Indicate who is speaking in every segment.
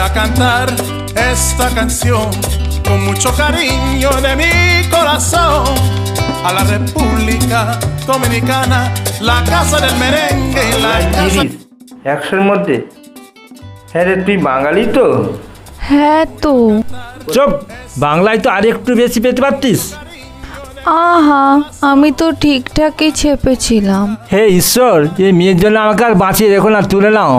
Speaker 1: a cantar esta canción con mucho cariño de mi corazón a la República Dominicana, la casa del merengue y la casa...
Speaker 2: একশোর মধ্যে? হ্যাঁ রে, তুই বাঙালি তো?
Speaker 3: হ্যাঁ তো।
Speaker 2: চুপ, বাংলায় তো আর একটু বেশি পেতে পারতিস।
Speaker 3: আহা, আমি তো ঠিকঠাকই চেপেছিলাম।
Speaker 2: হে ঈশ্বর, এই মেয়ের জন্য আমাকে আর বাঁচিয়ে রেখো না, তুলে নাও।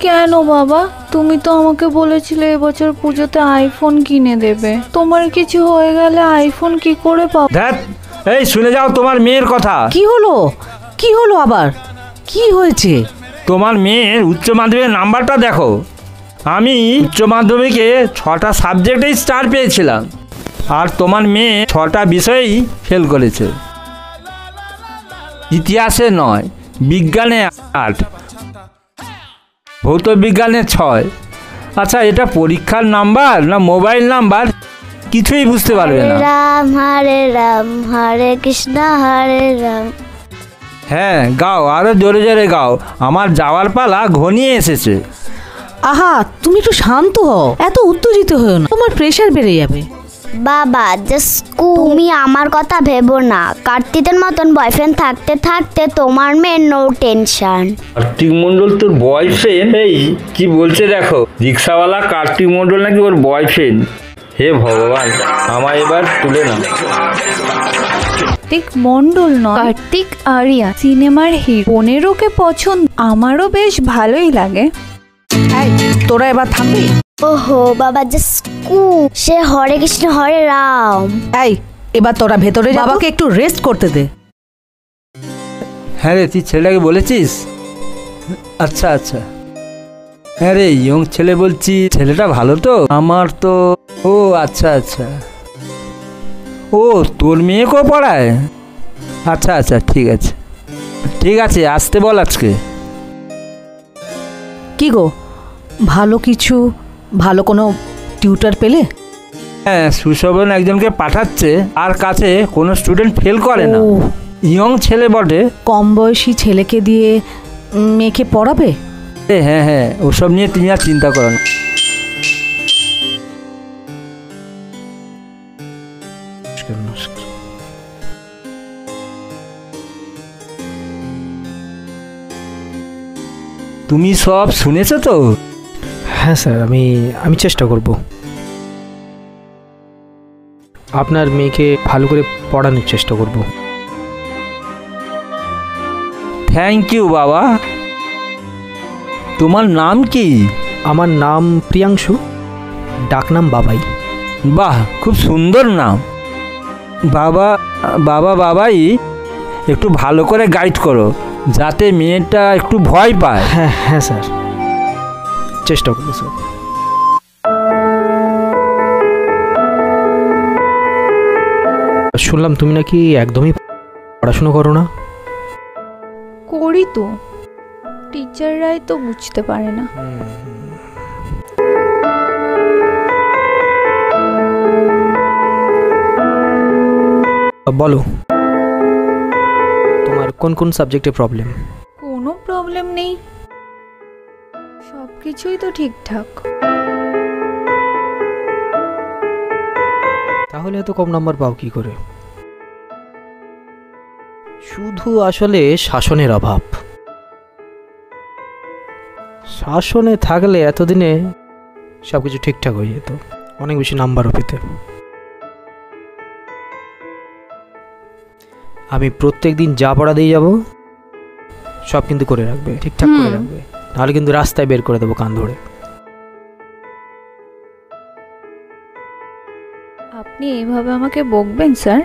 Speaker 3: কেন বাবা, তুমি তো আমাকে বলেছিলে এবছর পুজোতে আইফোন কিনে দেবে। তোমার কিছু হয়ে গেলে আইফোন কি করে পাবো?
Speaker 2: ধ্যাৎ, এই শুনে যাও তোমার মেয়ের কথা।
Speaker 4: কি হলো? কি হলো আবার? কি হয়েছে?
Speaker 2: তোমার মেয়ের উচ্চ মাধ্যমিকের নাম্বারটা দেখো। আমি উচ্চ মাধ্যমিকে 6টা সাবজেক্টেই স্টার পেয়েছিলাম, আর তোমার মেয়ে 6টা বিষয়েই ফেল করেছে। ইতিহাসে 9, বিজ্ঞানে 8, ভৌত বিজ্ঞানে 6। আচ্ছা, এটা পরীক্ষার নাম্বার না মোবাইল নাম্বার কিছুই বুঝতে পারবে না।
Speaker 5: রাম হরে রাম, হরে কৃষ্ণ হরে রাম।
Speaker 2: হ্যাঁ গাও, আরো জোরে জোরে গাও, আমার যাওয়ার পালা ঘনিয়ে এসেছে।
Speaker 4: আহা, তুমি একটু শান্ত হও, এত উত্তেজিত হও না, তোমার প্রেশার বেড়ে যাবে।
Speaker 5: বাবা জাস্ট তুমি আমার কথা ভেবো না। কার্তিকের মতন বয়ফ্রেন্ড থাকতে থাকতে তোমার মেয়ের নো টেনশন।
Speaker 2: কার্তিক মন্ডল তোর বয়ফ্রেন্ড? এই কি বলছে দেখো, রিক্সাওয়ালা কার্তিক মন্ডল নাকি ওর বয়ফ্রেন্ড। হে ভগবান, আমায় এবার তুলে নাও।
Speaker 3: কার্তিক মন্ডল নয়, কার্তিক আরিয়া সিনেমার হিরো। 15কে পছন্দ, আমারও বেশ ভালোই লাগে।
Speaker 4: এই, তোরা এবার থামবি?
Speaker 5: ওহো বাবা জাস্ট সে হরে কৃষ্ণ হরে রাম।
Speaker 4: এই, এবার তোরা ভেতরে যা, বাবাকে একটু রেস্ট করতে দে।
Speaker 2: হ্যাঁ রে, তুই ছেলেটাকে বলেছিস? আচ্ছা আচ্ছা। হ্যাঁ রে, ইয়ং ছেলে বলছি, ছেলেটা ভালো তো? আমার তো... ও আচ্ছা আচ্ছা। ও তোর মেয়েকেও পড়ায়? আচ্ছা আচ্ছা, ঠিক আছে ঠিক আছে, আসতে বল আজকে।
Speaker 4: কি গো, ভালো কোনো টিউটার পেলে?
Speaker 2: হ্যাঁ, সুশোভন একজনকে পাঠাচ্ছে, আর কাছে কোনো স্টুডেন্ট ফেল করে না। ইয়ং ছেলে বটে।
Speaker 4: কম বয়সী ছেলেকে দিয়ে মেয়েকে পড়াবে?
Speaker 2: হ্যাঁ হ্যাঁ, ওসব নিয়ে তুমি আর চিন্তা করো না। তুমি সব শুনেছো তো?
Speaker 6: হ্যাঁ স্যার, আমি চেষ্টা করব আপনার মেয়েকে ভালো করে পড়ানোর চেষ্টা করব।
Speaker 2: থ্যাংক ইউ বাবা। তোমার নাম কি?
Speaker 6: আমার নাম প্রিয়াংশু, ডাকনাম বাবাই।
Speaker 2: বাহ, খুব সুন্দর নাম। বাবা বাবা বাবাই, একটু ভালো করে গাইড করো যাতে মেয়েটা একটু ভয় পায়।
Speaker 6: হ্যাঁ হ্যাঁ স্যার, চেষ্টা করবো স্যার। শুনলাম তুমি নাকি একদমই পড়াশোনা করো না?
Speaker 3: করি তো, টিচাররাই তো বুঝতে পারে না।
Speaker 6: বলো, তোমার কোন কোন সাবজেক্টে প্রবলেম?
Speaker 3: কোনো প্রবলেম নেই, সব কিছুই তো ঠিকঠাক।
Speaker 6: তাহলে এত কম নাম্বার পাও কি করে? শুধু আসলে শাসনের অভাব। শাসনে থাকলে এতদিনে সবকিছু ঠিকঠাক হয়ে যেত, অনেক বেশি নাম্বারও পেতে। আমি প্রত্যেক দিন যা পড়া দিয়ে যাব সব কিন্তু করে রাখবে, ঠিকঠাক করে রাখবে, নাহলে কিন্তু রাস্তায় বের করে দেবো কান ধরে।
Speaker 3: আপনি এইভাবে আমাকে বকবেন স্যার?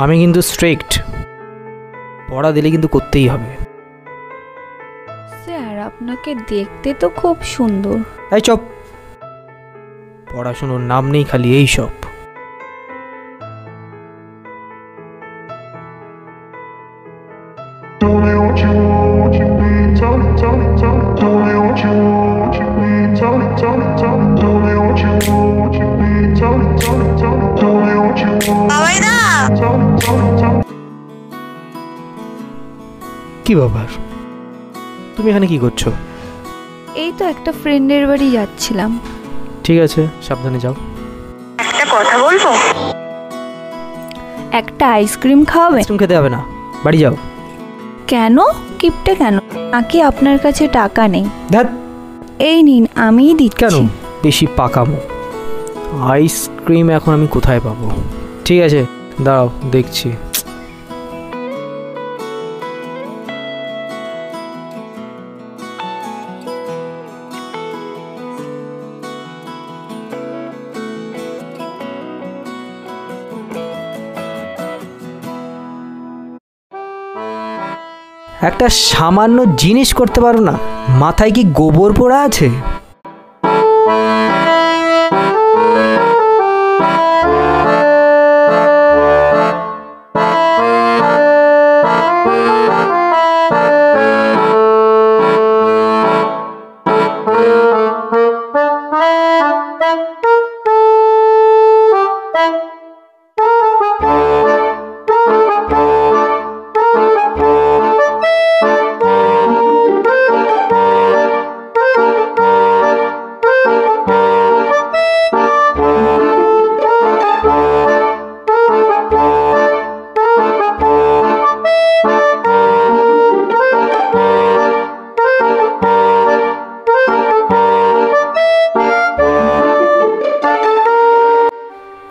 Speaker 6: আমি কিন্তু স্ট্রিক্ট, পড়া দিলে কিন্তু করতেই হবে।
Speaker 3: স্যার আপনাকে দেখতে তো খুব সুন্দর।
Speaker 6: এই চপ, পড়াশোনার নাম নেই, খালি এই সব। কি ব্যাপার, তুমি এখানে কি করছো?
Speaker 3: এই তো একটা ফ্রেন্ডের বাড়ি যাচ্ছিলাম।
Speaker 6: ঠিক আছে, সাবধানে যাও।
Speaker 3: একটা কথা বলবো? একটা আইসক্রিম খাওয়াবে?
Speaker 6: আইসক্রিম খেতে হবে না, বাড়ি যাও।
Speaker 3: কেন? কিপটে কেন? নাকি আপনার কাছে টাকা নেই?
Speaker 6: ধ্যাৎ,
Speaker 3: এই নিন, আমিই দিচ্ছি।
Speaker 6: কেন বেশি পাকামো? আইসক্রিম এখন আমি কোথায় পাবো? ঠিক আছে, দাঁড়াও দেখছি। একটা সামান্য জিনিস করতে পারো না? মাথায় কি গোবর পোড়া আছে?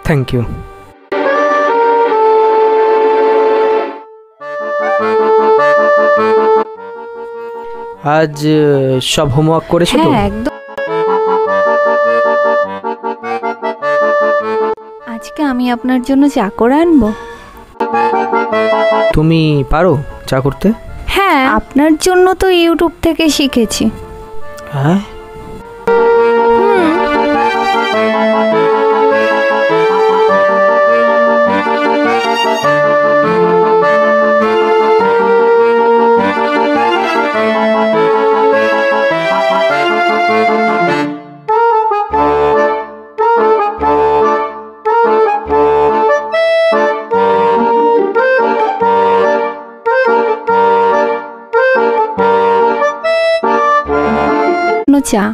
Speaker 6: Thank you. আজ সব হোমওয়ার্ক করেছো তো?
Speaker 3: হ্যাঁ, একদম। আজকে আমি আপনার জন্য চা করে আনবো।
Speaker 6: তুমি পারো চা করতে?
Speaker 3: হ্যাঁ, আপনার জন্য তো ইউটিউব থেকে শিখেছি।
Speaker 6: হ্যাঁ,
Speaker 3: চা।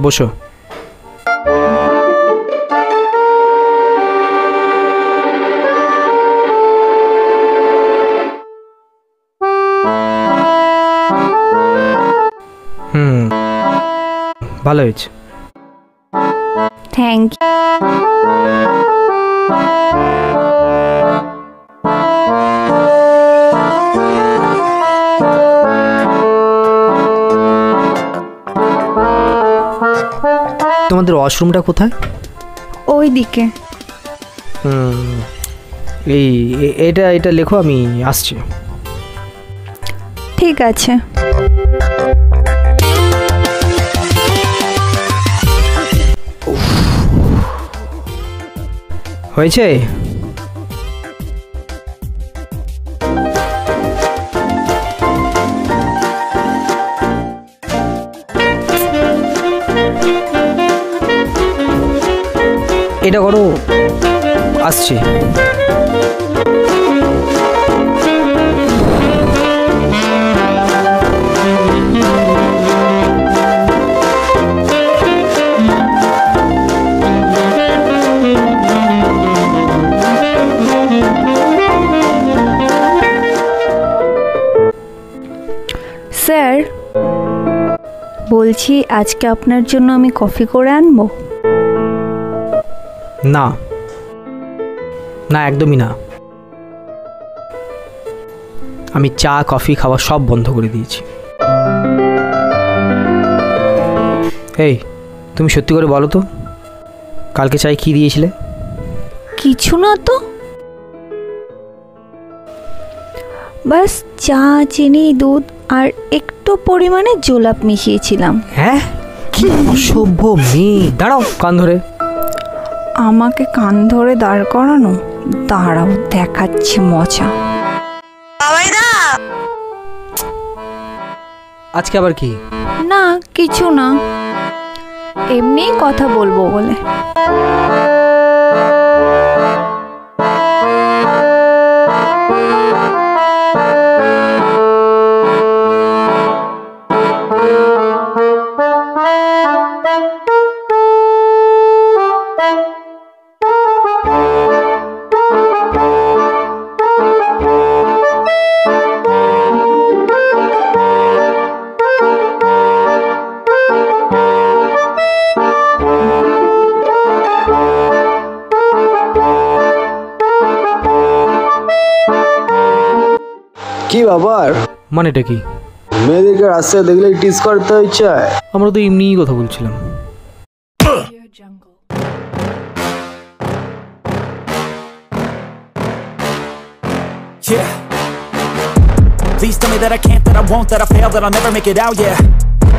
Speaker 6: বসো। ভালো হয়েছে।
Speaker 3: Thank you.
Speaker 6: তোমাদের ওয়াশরুমটা কোথায়?
Speaker 3: ওই দিকে।
Speaker 6: এটা লেখো, আমি আসছি।
Speaker 3: ঠিক আছে।
Speaker 6: হয়েছে? এটা করো, আসছে।
Speaker 3: স্যার, বলছি আজকে আপনার জন্য আমি কফি করে আনবো?
Speaker 6: না না, একদমই না। আমি চা কফি খাওয়া সব বন্ধ করে দিয়েছি। এই, তুমি সত্যি করে বলো তো, কালকে চাই কি দিয়েছিলে?
Speaker 3: কিছু না তো, বাস চা, চিনি, দুধ আর একটু পরিমাণে জোলাপ মিশিয়েছিলাম।
Speaker 6: হ্যাঁ, কি অসভ্য মেয়ে! দাঁড়াও, কান ধরে।
Speaker 3: আমাকে কান ধরে দাঁড় করানো? দাঁড়াও, দেখাচ্ছি মজা।
Speaker 6: আজকে আবার কি?
Speaker 3: না, কিছু না। এমনি কথা বলবো বলে।
Speaker 7: কি ব্যাপার?
Speaker 6: মানেটা কি?
Speaker 7: মেয়েদেরকে রাস্তায় দেখলে টিস করতে হচ্ছে?
Speaker 6: আমরা তো এমনিই কথা বলছিলাম।
Speaker 8: Yeah. Please tell me that I can't, that I won't, that I fail, that I'll never make it out, yeah.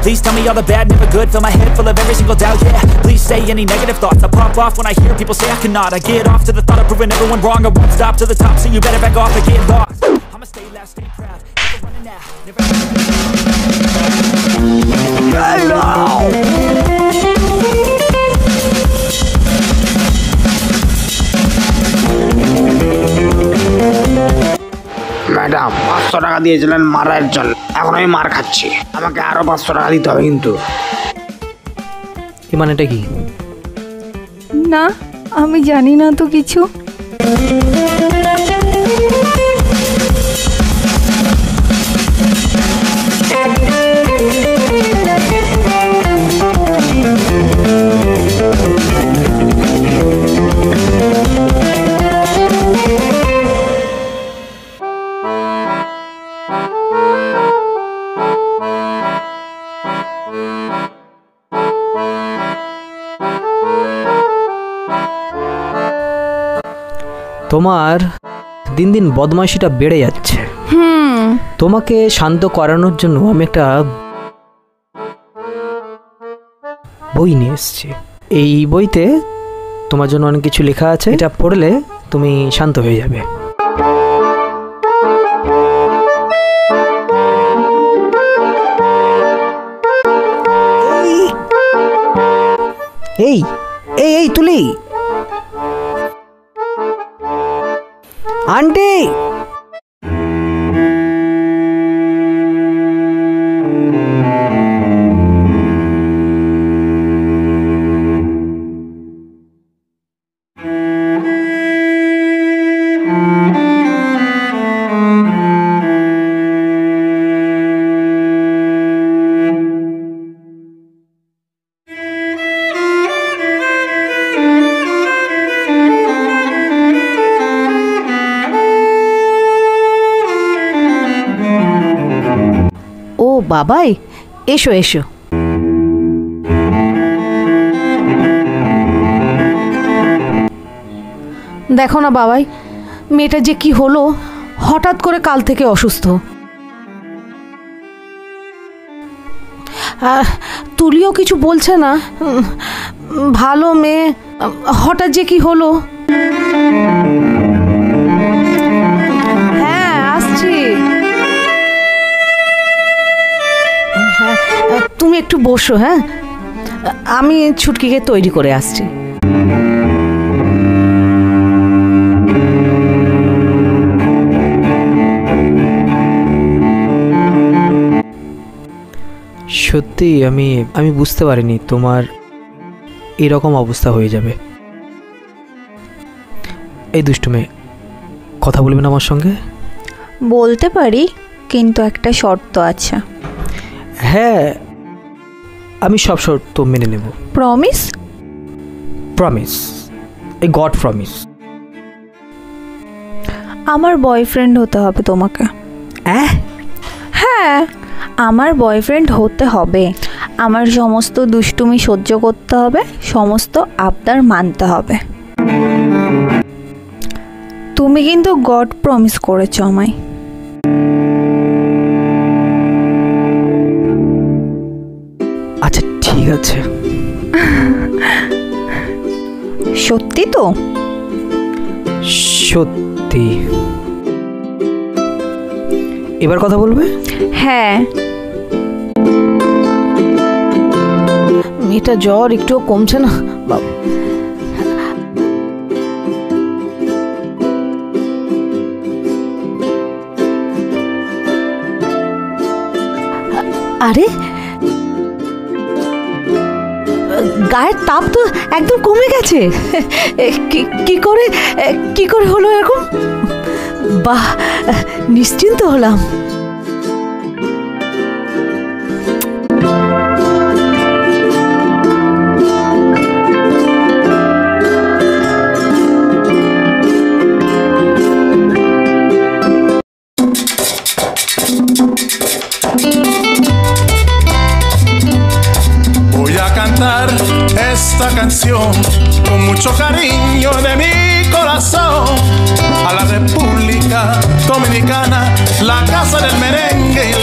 Speaker 8: Please tell me all the bad, never good, fill my head full of every single doubt, yeah. Please say any negative thoughts, I pop off when I hear people say I cannot. I get off to the thought of proving everyone wrong, I won't stop to the top, so you better back off and get lost. I'ma stay loud, stay proud, never running out, never
Speaker 7: madam 500 টাকা দিয়েছিলেন মারার জন্য, এখন আমি মার খাচ্ছি, আমাকে আরো 500 টাকা দিতে হবে কিন্তু।
Speaker 6: এই মানেটা কি?
Speaker 3: না, আমি জানি না তো কিছু।
Speaker 6: তোমার দিন দিন বদমাইশিটা বেড়ে যাচ্ছে। তোমাকে শান্ত করানোর জন্য আমি একটা বই নিয়ে এসেছি। এই বইতে তোমার জন্য অনেক কিছু লেখা আছে, এটা পড়লে তুমি শান্ত হয়ে যাবে। এই এই এই তুলি, আন্টি,
Speaker 4: বাবাই, এসো এসো। দেখো না বাবাই, মেয়েটা যে কি হলো, হঠাৎ করে কাল থেকে অসুস্থ। তুলিও কিছু বলছে না, ভালো মেয়ে, হঠাৎ যে কি হলো। হ্যাঁ আসছি। তুমি একটু বসো, হ্যাঁ, আমি ছুটকিকে তৈরি করে আসছি।
Speaker 6: সত্যি আমি বুঝতে পারিনি তোমার এরকম অবস্থা হয়ে যাবে। এই দুষ্টু মেয়ে, কথা বলবে না আমার সঙ্গে?
Speaker 3: বলতে পারি, কিন্তু একটা শর্ত আছে।
Speaker 6: হ্যাঁ, আমি সব শর্ত মেনে নেব।
Speaker 3: প্রমিস?
Speaker 6: প্রমিস, এই গড প্রমিস।
Speaker 3: আমার বয়ফ্রেন্ড হতে হবে তোমাকে। হ্যাঁ, আমার বয়ফ্রেন্ড হতে হবে। আমার সমস্ত দুষ্টুমি সহ্য করতে হবে, সমস্ত আবদার মানতে হবে। তুমি কিন্তু গড প্রমিস করেছো আমায়।
Speaker 6: আচ্ছা ঠিক আছে।
Speaker 3: সত্যি তো?
Speaker 6: সত্যি। এবার কথা বলবে?
Speaker 3: হ্যাঁ।
Speaker 4: মেয়েটা জ্বর একটুও কমছে না বাবা। আরে গায়ের তাপ তো একদম কমে গেছে। কি করে হলো এরকম? বাহ, নিশ্চিন্ত হলাম।
Speaker 1: Voy a cantar esta canción con mucho cariño de mi corazón a la República Dominicana, la casa del merengue y